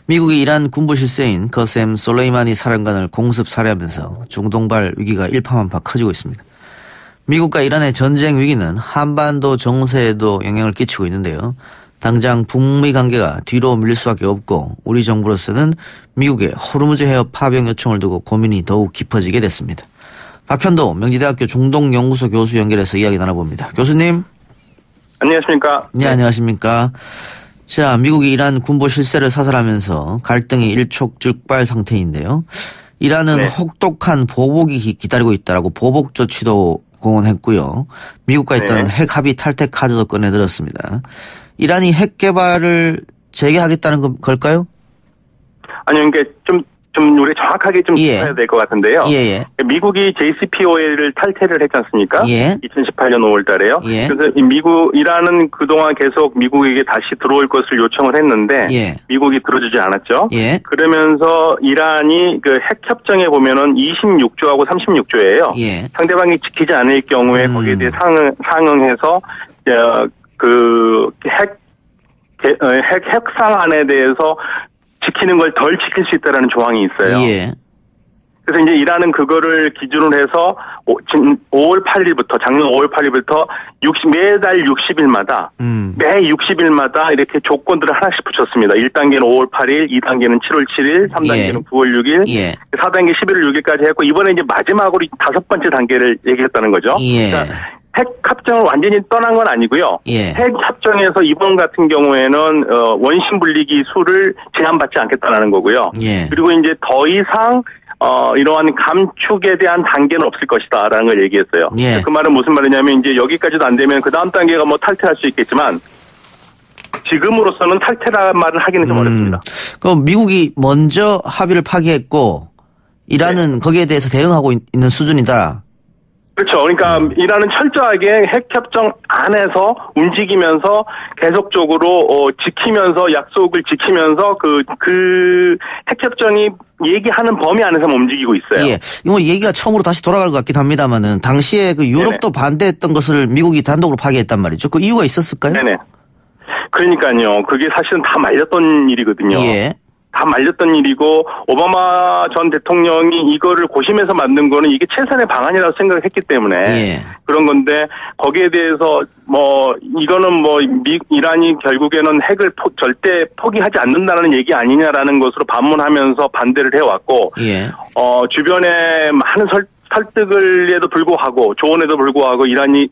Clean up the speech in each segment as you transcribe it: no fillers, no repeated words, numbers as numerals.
미국이 이란 군부 실세인 거셈 솔레이마니 사령관을 공습 살해하면서 중동발 위기가 일파만파 커지고 있습니다. 미국과 이란의 전쟁 위기는 한반도 정세에도 영향을 끼치고 있는데요. 당장 북미 관계가 뒤로 밀릴 수밖에 없고 우리 정부로서는 미국의 호르무즈 해협 파병 요청을 두고 고민이 더욱 깊어지게 됐습니다. 박현도 명지대학교 중동연구소 교수 연결해서 이야기 나눠봅니다. 교수님. 안녕하십니까. 네, 안녕하십니까. 자, 미국이 이란 군부 실세를 사살하면서 갈등이 일촉즉발 상태인데요. 이란은 네. 혹독한 보복이 기다리고 있다라고 보복 조치도 공언했고요. 미국과 있던 핵 합의 탈퇴 카드도 꺼내들었습니다. 이란이 핵 개발을 재개하겠다는 걸까요? 아니요, 그러니까 좀 우리 정확하게 좀 해야 될 것 같은데요. 미국이 JCPOA를 탈퇴를 했지 않습니까? 2018년 5월 달에요. 그래서 이란은 그동안 계속 미국에게 다시 들어올 것을 요청을 했는데 미국이 들어주지 않았죠. 그러면서 이란이 그 핵 협정에 보면은 26조하고 36조예요. 상대방이 지키지 않을 경우에 거기에 대해 상응해서 그 핵 상안에 대해서 지키는 걸 덜 지킬 수 있다라는 조항이 있어요. 그래서 이제 이란은 그거를 기준으로 해서 5월 8일부터 작년 5월 8일부터 매달 60일마다 매 60일마다 이렇게 조건들을 하나씩 붙였습니다. 1단계는 5월 8일, 2단계는 7월 7일, 3단계는 9월 6일, 4단계 11월 6일까지 했고 이번에 이제 마지막으로 5번째 단계를 얘기했다는 거죠. 그러니까 핵 협정을 완전히 떠난 건 아니고요. 핵 협정에서 이번 같은 경우에는 원심 분리기 수를 제한받지 않겠다는 거고요. 그리고 이제 더 이상 이러한 감축에 대한 단계는 없을 것이다라는 걸 얘기했어요. 그 말은 무슨 말이냐면 이제 여기까지도 안 되면 그 다음 단계가 뭐 탈퇴할 수 있겠지만 지금으로서는 탈퇴라는 말을 하기는 좀 어렵습니다. 그럼 미국이 먼저 합의를 파기했고 이란은 거기에 대해서 대응하고 있는 수준이다. 그렇죠. 그러니까 이란은 철저하게 핵협정 안에서 움직이면서 계속적으로 지키면서 약속을 지키면서 그 핵협정이 얘기하는 범위 안에서만 움직이고 있어요. 이거 얘기가 처음으로 다시 돌아갈 것 같긴 합니다만은 당시에 그 유럽도 반대했던 것을 미국이 단독으로 파기했단 말이죠. 그 이유가 있었을까요? 그러니까요. 그게 사실은 다 말렸던 일이거든요. 다 말렸던 일이고 오바마 전 대통령이 이거를 고심해서 만든 거는 이게 최선의 방안이라고 생각을 했기 때문에 그런 건데 거기에 대해서 뭐 이거는 뭐 이란이 결국에는 핵을 절대 포기하지 않는다는 얘기 아니냐라는 것으로 반문하면서 반대를 해왔고 주변에 많은 설득을에도 불구하고 조언에도 불구하고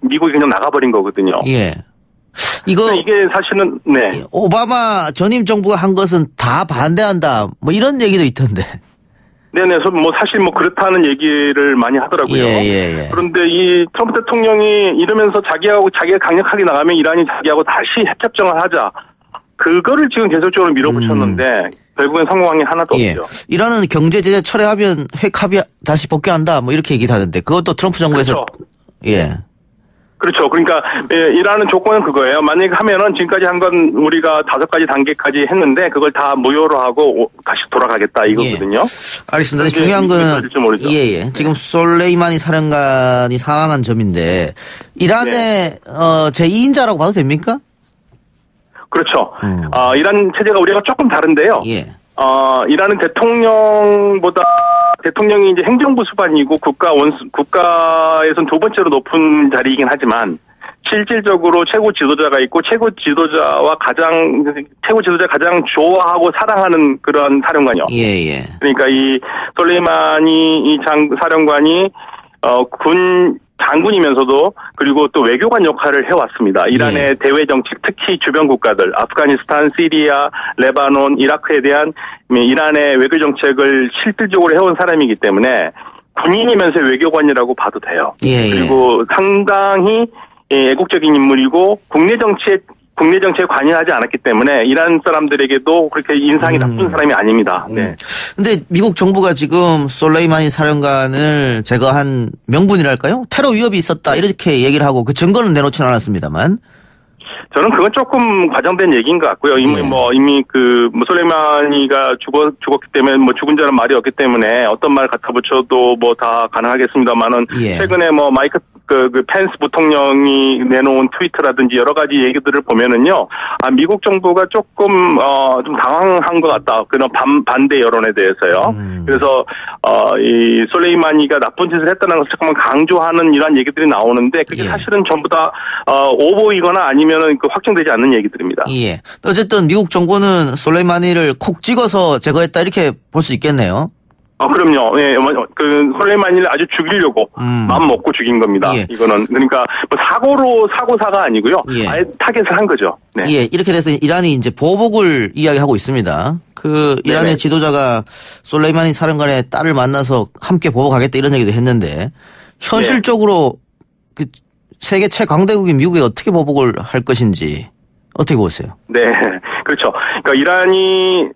미국이 그냥 나가버린 거거든요. 이게 사실은 오바마 전임 정부가 한 것은 다 반대한다 뭐 이런 얘기도 있던데. 뭐 사실 뭐 그렇다는 얘기를 많이 하더라고요. 그런데 이 트럼프 대통령이 이러면서 자기가 강력하게 나가면 이란이 자기하고 다시 핵협정을 하자. 그거를 지금 계속적으로 밀어붙였는데 결국엔 성공한 게 하나도 없죠. 이란은 경제 제재 철회하면 핵 합의 다시 복귀한다 뭐 이렇게 얘기하는데 그것도 트럼프 정부에서 그렇죠. 그러니까 이란은 조건은 그거예요. 만약에 하면은 지금까지 한 건 우리가 5가지 단계까지 했는데 그걸 다 무효로 하고 다시 돌아가겠다 이거거든요. 알겠습니다. 중요한 거는 지금 솔레이마니 사령관이 사망한 점인데 이란의 제2인자라고 봐도 됩니까? 그렇죠. 이란 체제가 우리가 조금 다른데요. 이란은 대통령이 이제 행정부 수반이고 국가에선 2번째로 높은 자리이긴 하지만 실질적으로 최고 지도자가 있고 최고 지도자가 가장 좋아하고 사랑하는 그런 사령관이요. 그러니까 이 솔레이마니 사령관이 군 장군이면서도 그리고 또 외교관 역할을 해왔습니다. 이란의 대외 정책, 특히 주변 국가들, 아프가니스탄, 시리아, 레바논, 이라크에 대한 이란의 외교 정책을 실질적으로 해온 사람이기 때문에 군인이면서 외교관이라고 봐도 돼요. 그리고 상당히 애국적인 인물이고 국내 정치에 관여하지 않았기 때문에 이란 사람들에게도 그렇게 인상이 나쁜 사람이 아닙니다. 근데 미국 정부가 지금 솔레이마니 사령관을 제거한 명분이랄까요? 테러 위협이 있었다 이렇게 얘기를 하고 그 증거는 내놓지는 않았습니다만. 저는 그건 조금 과장된 얘기인 것 같고요. 이미 솔레이마니가 죽었기 때문에 죽은 자는 말이 없기 때문에 어떤 말 갖다 붙여도 다 가능하겠습니다만은 최근에 마이크 그 펜스 부통령이 내놓은 트위터라든지 여러 가지 얘기들을 보면은요, 미국 정부가 조금 좀 당황한 것 같다. 그런 반대 여론에 대해서요. 그래서 이 솔레이마니가 나쁜 짓을 했다는 것을 조금 강조하는 이러한 얘기들이 나오는데 그게 사실은 전부 다 오보이거나 아니면은 그 확정되지 않는 얘기들입니다. 예. 어쨌든 미국 정부는 솔레이마니를 콕 찍어서 제거했다 이렇게 볼 수 있겠네요. 그럼요. 예, 그 솔레이마니를 아주 죽이려고 마음 먹고 죽인 겁니다. 예. 이거는 그러니까 뭐 사고사가 아니고요. 예. 아예 타겟을 한 거죠. 네. 예, 이렇게 돼서 이란이 이제 보복을 이야기하고 있습니다. 그 이란의 네네. 지도자가 솔레이마니 사령관의 딸을 만나서 함께 보복하겠다 이런 얘기도 했는데 현실적으로 그 세계 최강대국인 미국이 어떻게 보복을 할 것인지 어떻게 보세요? 네, 그렇죠. 그러니까 이란은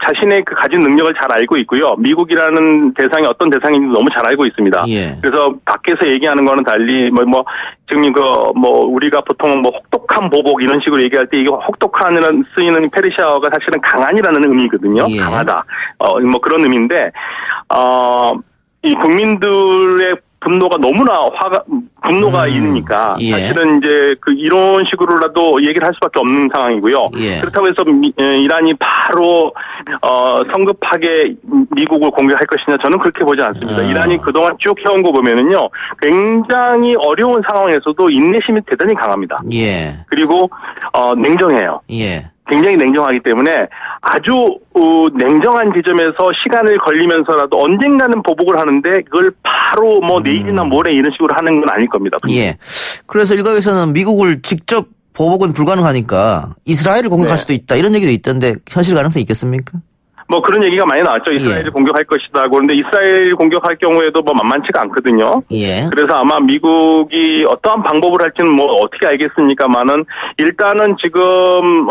자신의 그 가진 능력을 잘 알고 있고요. 미국이라는 대상이 어떤 대상인지 너무 잘 알고 있습니다. 예. 그래서 밖에서 얘기하는 거는 달리 지금 우리가 보통 혹독한 보복 이런 식으로 얘기할 때 이게 혹독한이라는 쓰이는 페르시아어가 사실은 강한이라는 의미거든요. 예. 강하다. 그런 의미인데 이 국민들의 분노가 너무나 분노가 있으니까 예. 사실은 이제 이런 식으로라도 얘기를 할 수밖에 없는 상황이고요. 예. 그렇다고 해서 이란이 바로 성급하게 미국을 공격할 것이냐 저는 그렇게 보지 않습니다. 이란이 그동안 쭉 해온 거 보면은요, 굉장히 어려운 상황에서도 인내심이 대단히 강합니다. 예. 그리고 냉정해요. 예. 굉장히 냉정하기 때문에 아주 냉정한 지점에서 시간을 걸리면서라도 언젠가는 보복을 하는데 그걸 바로 내일이나 모레 이런 식으로 하는 건 아닐 겁니다. 예. 그래서 일각에서는 미국을 직접 보복은 불가능하니까 이스라엘을 공격할 수도 있다 이런 얘기도 있던데 현실 가능성이 있겠습니까? 그런 얘기가 많이 나왔죠. 이스라엘을 공격할 것이다. 그런데 이스라엘 공격할 경우에도 만만치가 않거든요. 예. 그래서 아마 미국이 어떠한 방법을 할지는 어떻게 알겠습니까만은 일단은 지금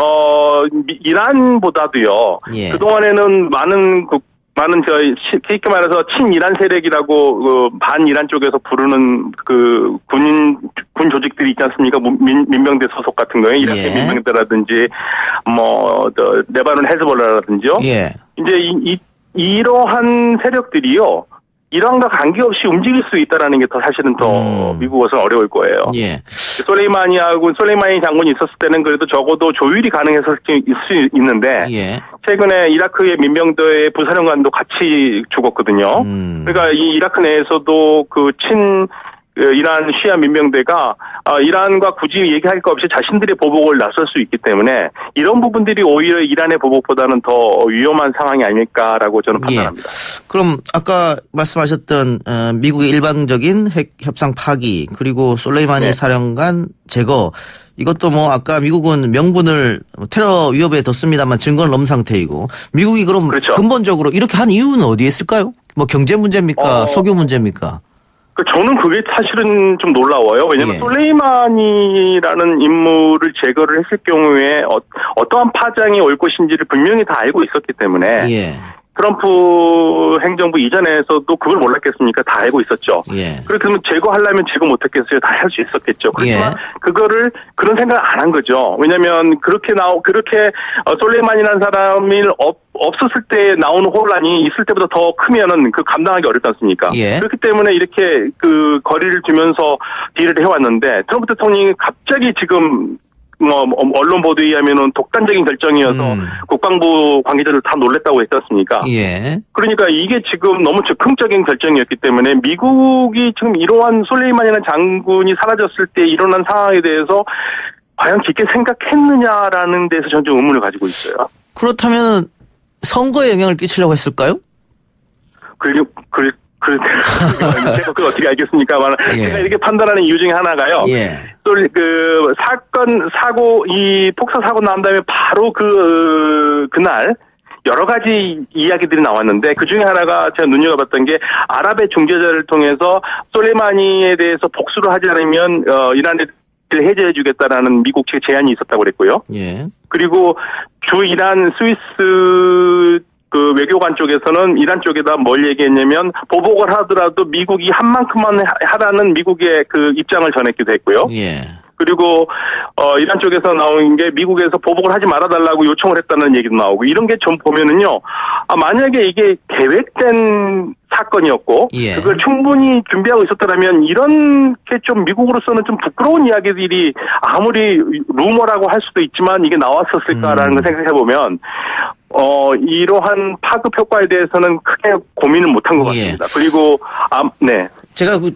이란보다도요. 예. 그동안에는 많은 쉽게 말해서 친이란 세력이라고 반이란 쪽에서 부르는 군 조직들이 있지 않습니까? 민병대 소속 같은 거예요. 이라크의 민병대라든지 레바논 헤즈볼라라든지요. 예. 이제 이러한 세력들이요. 이란과 관계없이 움직일 수 있다라는 게 사실은 더 미국으로서 어려울 거예요. 예. 솔레이마니 장군이 있었을 때는 그래도 적어도 조율이 가능했을 수 있는데 최근에 이라크의 민병대의 부사령관도 같이 죽었거든요. 그러니까 이 이라크 내에서도 이란 시아 민병대가 이란과 굳이 얘기할 거 없이 자신들의 보복을 나설 수 있기 때문에 이런 부분들이 오히려 이란의 보복보다는 더 위험한 상황이 아닐까라고 저는 판단합니다. 그럼 아까 말씀하셨던 미국의 일방적인 핵 협상 파기 그리고 솔레이마니 사령관 제거 이것도 아까 미국은 명분을 테러 위협에 뒀습니다만 증거는 없는 상태이고 미국이 그럼 근본적으로 이렇게 한 이유는 어디에 있을까요? 경제 문제입니까? 석유 문제입니까? 저는 그게 사실은 좀 놀라워요. 왜냐하면 솔레이마니라는 인물을 제거를 했을 경우에 어떠한 파장이 올 것인지를 분명히 다 알고 있었기 때문에 트럼프 행정부 이전에서도 그걸 몰랐겠습니까? 다 알고 있었죠. 그렇다면 제거하려면 제거 못했겠어요? 다 할 수 있었겠죠. 그렇지만 그런 생각을 안 한 거죠. 왜냐하면 그렇게 솔레이만이라는 사람이 없었을 때 나오는 혼란이 있을 때보다 더 크면은 감당하기 어렵지 않습니까? 그렇기 때문에 이렇게 거리를 두면서 딜을 해왔는데 트럼프 대통령이 갑자기 지금 언론 보도에 의하면은 독단적인 결정이어서 국방부 관계자들 다 놀랬다고 했지 않습니까? 그러니까 이게 지금 너무 즉흥적인 결정이었기 때문에 미국이 지금 이러한 솔레이만이라는 장군이 사라졌을 때 일어난 상황에 대해서 과연 깊게 생각했느냐라는 데서 저는 좀 의문을 가지고 있어요. 그렇다면 선거에 영향을 끼치려고 했을까요? 그걸 어떻게 알겠습니까? 제가 이렇게 판단하는 이유 중에 하나가요. 이 폭사 사고 난 다음에 바로 그날 여러 가지 이야기들이 나왔는데 그 중에 하나가 제가 눈여겨봤던 게 아랍의 중재자를 통해서 솔레이마니에 대해서 복수를 하지 않으면 이란을 해제해주겠다라는 미국 측의 제안이 있었다고 그랬고요. 그리고 주 이란 스위스 외교관 쪽에서는 이란 쪽에다 뭘 얘기했냐면 보복을 하더라도 미국이 한 만큼만 하라는 미국의 입장을 전했기도 했고요. 그리고 이란 쪽에서 나온 게 미국에서 보복을 하지 말아달라고 요청을 했다는 얘기도 나오고 이런 게 좀 보면은요. 만약에 이게 계획된 사건이었고 예. 그걸 충분히 준비하고 있었더라면 이런 게 좀 미국으로서는 좀 부끄러운 이야기들이 아무리 루머라고 할 수도 있지만 이게 나왔었을까라는 걸 생각해 보면 이러한 파급 효과에 대해서는 크게 고민을 못한 것 같습니다. 그리고 네. 제가 그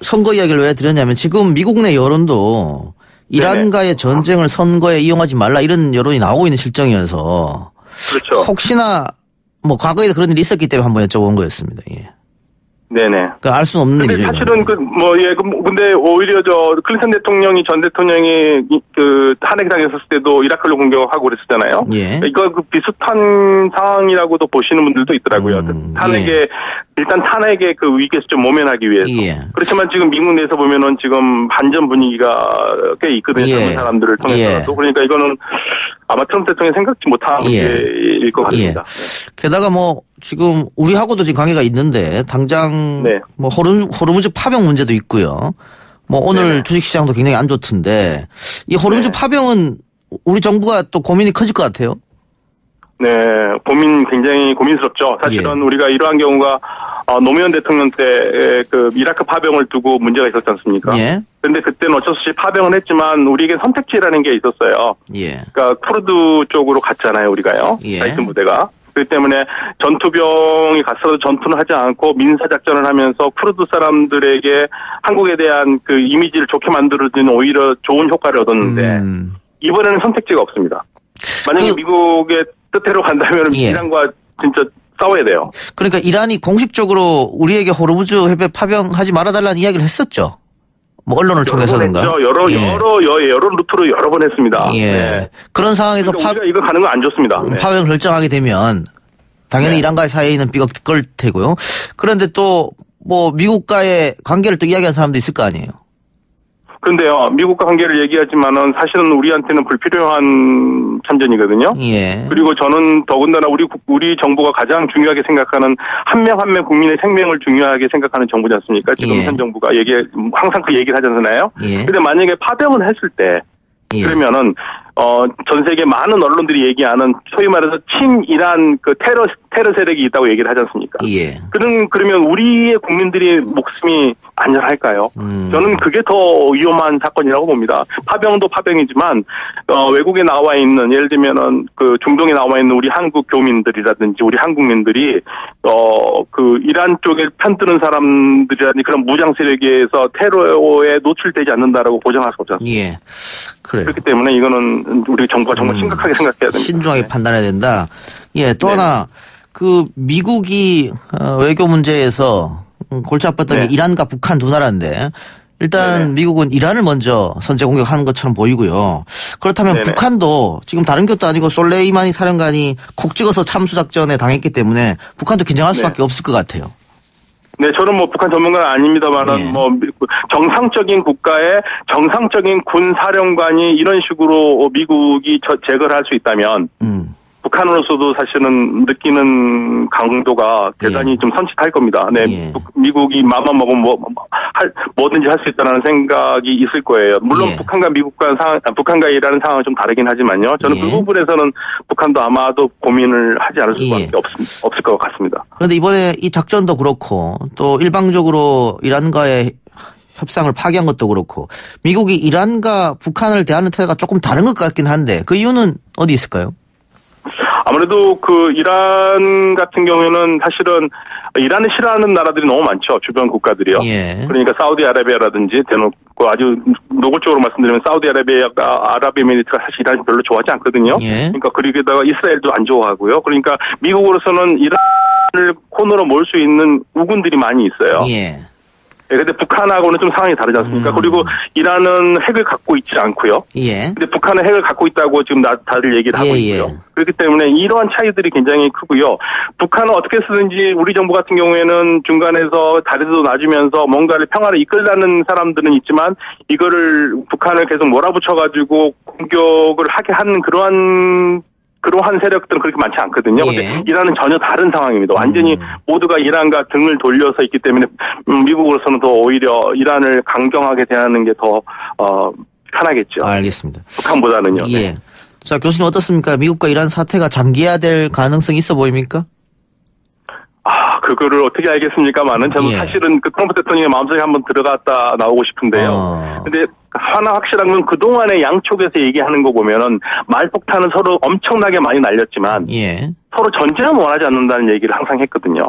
선거 이야기를 왜 드렸냐면 지금 미국 내 여론도 이란과의 전쟁을 선거에 이용하지 말라 이런 여론이 나오고 있는 실정이어서 그렇죠. 혹시나 뭐 과거에도 그런 일이 있었기 때문에 한번 여쭤본 거였습니다. 예. 네네. 그러니까 알 수는 없는 근데 일이죠. 사실은 근데 오히려 클린턴 대통령이 전 대통령이 탄핵 당했었을 때도 이라크를 공격하고 그랬었잖아요. 예. 이거 비슷한 상황이라고도 보시는 분들도 있더라고요. 일단 탄핵의 그 위기에서 좀 모면하기 위해서. 예. 그렇지만 지금 미국 내에서 보면은 지금 반전 분위기가 꽤 있거든요. 젊은 사람들을 통해서도. 그러니까 이거는 아마 트럼프 대통령이 생각지 못한 일일 것 같습니다. 게다가 지금 우리하고도 지금 관계가 있는데 당장 호르무즈 파병 문제도 있고요. 오늘 주식시장도 굉장히 안 좋던데 이 호르무즈 파병은 우리 정부가 또 고민이 커질 것 같아요. 네, 굉장히 고민스럽죠. 사실은 우리가 이러한 경우가 노무현 대통령 때 그 이라크 파병을 두고 문제가 있었지 않습니까? 그런데 그때는 어쩔 수 없이 파병을 했지만 우리에게 선택지라는 게 있었어요. 그러니까 쿠르드 쪽으로 갔잖아요, 우리가요. 라이트 부대가. 그렇기 때문에 전투병이 갔어도 전투는 하지 않고 민사작전을 하면서 쿠르드 사람들에게 한국에 대한 그 이미지를 좋게 만들어주는 오히려 좋은 효과를 얻었는데 이번에는 선택지가 없습니다. 만약에 미국의 뜻대로 간다면 이란과 진짜 싸워야 돼요. 그러니까 이란이 공식적으로 우리에게 호르무즈 해변 파병하지 말아달라는 이야기를 했었죠. 언론을 통해서든가. 여러 루트로 여러 번 했습니다. 그런 상황에서 우리가 이거 가는 건 안 좋습니다. 파병 결정하게 되면 당연히 이란과의 사이에는 삐걱걸 테고요. 그런데 또 미국과의 관계를 또 이야기하는 사람도 있을 거 아니에요. 그런데요, 미국과 관계를 얘기하지만은 사실은 우리한테는 불필요한 참전이거든요. 그리고 저는 더군다나 우리 정부가 가장 중요하게 생각하는 한 명 한 명 국민의 생명을 중요하게 생각하는 정부지 않습니까? 지금 현 정부가 항상 그 얘기를 하잖아요. 그런데 만약에 파병을 했을 때 그러면은 전 세계 많은 언론들이 얘기하는 소위 말해서 친이란 그 테러 세력이 있다고 얘기를 하지 않습니까? 그러면 우리의 국민들이 목숨이 안전할까요? 저는 그게 더 위험한 사건이라고 봅니다. 파병도 파병이지만 외국에 나와 있는 예를 들면은 그 중동에 나와 있는 우리 한국 교민들이라든지 우리 한국민들이 그 이란 쪽에 편드는 사람들이라든지 그런 무장 세력에 의해서 테러에 노출되지 않는다라고 보장할 수 없지 않습니까? 그래요. 그렇기 때문에 이거는 우리 정부가 정말 심각하게 생각해야 됩니다. 신중하게 판단해야 된다. 또 하나 그 미국이 외교 문제에서 골치 아팠던 게 이란과 북한 두 나라인데 일단 미국은 이란을 먼저 선제 공격하는 것처럼 보이고요. 그렇다면 북한도 지금 다른 것도 아니고 솔레이마니 사령관이 콕 찍어서 참수작전에 당했기 때문에 북한도 긴장할 수밖에 없을 것 같아요. 네, 저는 북한 전문가는 아닙니다만은 정상적인 국가의 정상적인 군 사령관이 이런 식으로 미국이 제거를 할 수 있다면 북한으로서도 사실은 느끼는 강도가 대단히 좀 선취할 겁니다. 미국이 마음만 먹으면 뭐든지 할 수 있다는 생각이 있을 거예요. 물론 북한과 이란의 상황은 좀 다르긴 하지만요. 저는 그 부분에서는 북한도 아마도 고민을 하지 않을 수밖에 없을 것 같습니다. 그런데 이번에 이 작전도 그렇고 또 일방적으로 이란과의 협상을 파기한 것도 그렇고 미국이 이란과 북한을 대하는 태도가 조금 다른 것 같긴 한데 그 이유는 어디 있을까요? 아무래도 그 이란 같은 경우에는 사실은 이란을 싫어하는 나라들이 너무 많죠. 주변 국가들이요. 그러니까 사우디아라비아라든지 대놓고 아주 노골적으로 말씀드리면 사우디아라비아가 아랍에미리트가 사실 이란을 별로 좋아하지 않거든요. 그러니까 그러기다가 이스라엘도 안 좋아하고요. 그러니까 미국으로서는 이란을 코너로 몰 수 있는 우군들이 많이 있어요. 근데 북한하고는 좀 상황이 다르지 않습니까? 그리고 이란은 핵을 갖고 있지 않고요. 근데 북한은 핵을 갖고 있다고 지금 다들 얘기를 하고 있고요. 그렇기 때문에 이러한 차이들이 굉장히 크고요. 북한은 어떻게 쓰든지 우리 정부 같은 경우에는 중간에서 다리도 놔주면서 뭔가를 평화를 이끌라는 사람들은 있지만 이거를 북한을 계속 몰아붙여가지고 공격을 하게 하는 그러한 세력들은 그렇게 많지 않거든요. 근데 이란은 전혀 다른 상황입니다. 완전히 모두가 이란과 등을 돌려서 있기 때문에 미국으로서는 더 오히려 이란을 강경하게 대하는 게 더 편하겠죠. 알겠습니다. 북한보다는요. 예. 네. 자, 교수님 어떻습니까? 미국과 이란 사태가 장기화될 가능성이 있어 보입니까? 그거를 어떻게 알겠습니까만은 저는 사실은 그 트럼프 대통령의 마음속에 한번 들어갔다 나오고 싶은데요. 근데 하나 확실한 건 그동안에 양쪽에서 얘기하는 거 보면은 말폭탄은 서로 엄청나게 많이 날렸지만 서로 전쟁은 원하지 않는다는 얘기를 항상 했거든요.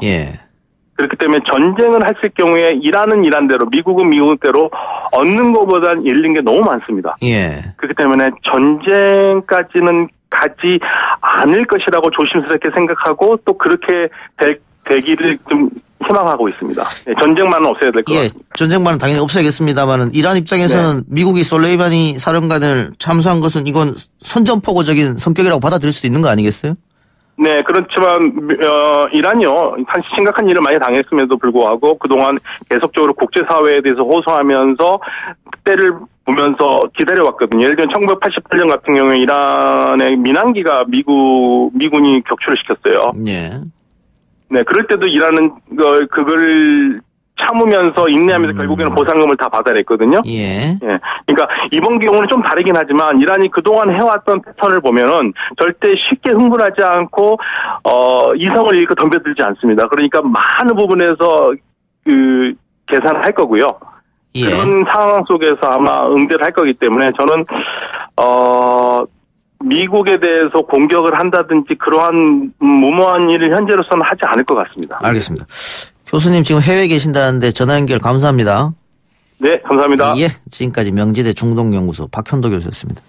그렇기 때문에 전쟁을 했을 경우에 이란은 이란대로 미국은 미국대로 얻는 것보다는 잃는 게 너무 많습니다. 그렇기 때문에 전쟁까지는 가지 않을 것이라고 조심스럽게 생각하고 또 그렇게 되기를 좀 희망하고 있습니다. 전쟁만은 없어야 될 것 같습니다. 전쟁만은 당연히 없어야겠습니다만은 이란 입장에서는 미국이 솔레이마니 사령관을 참수한 것은 이건 선전포고적인 성격이라고 받아들일 수도 있는 거 아니겠어요? 네, 그렇지만 이란이요 한 심각한 일을 많이 당했음에도 불구하고 그동안 계속적으로 국제사회에 대해서 호소하면서 때를 보면서 기다려왔거든요. 예를 들면 1988년 같은 경우에 이란의 민항기가 미군이 격추를 시켰어요. 네, 그럴 때도 이란은 그걸 참으면서 인내하면서 결국에는 보상금을 다 받아냈거든요. 그러니까 이번 경우는 좀 다르긴 하지만 이란이 그동안 해왔던 패턴을 보면은 절대 쉽게 흥분하지 않고 이성을 잃고 덤벼들지 않습니다. 그러니까 많은 부분에서 그 계산을 할 거고요. 그런 상황 속에서 아마 응대를 할 거기 때문에 저는 미국에 대해서 공격을 한다든지 그러한 무모한 일을 현재로서는 하지 않을 것 같습니다. 알겠습니다. 교수님 지금 해외에 계신다는데 전화 연결 감사합니다. 네, 감사합니다. 지금까지 명지대 중동연구소 박현도 교수였습니다.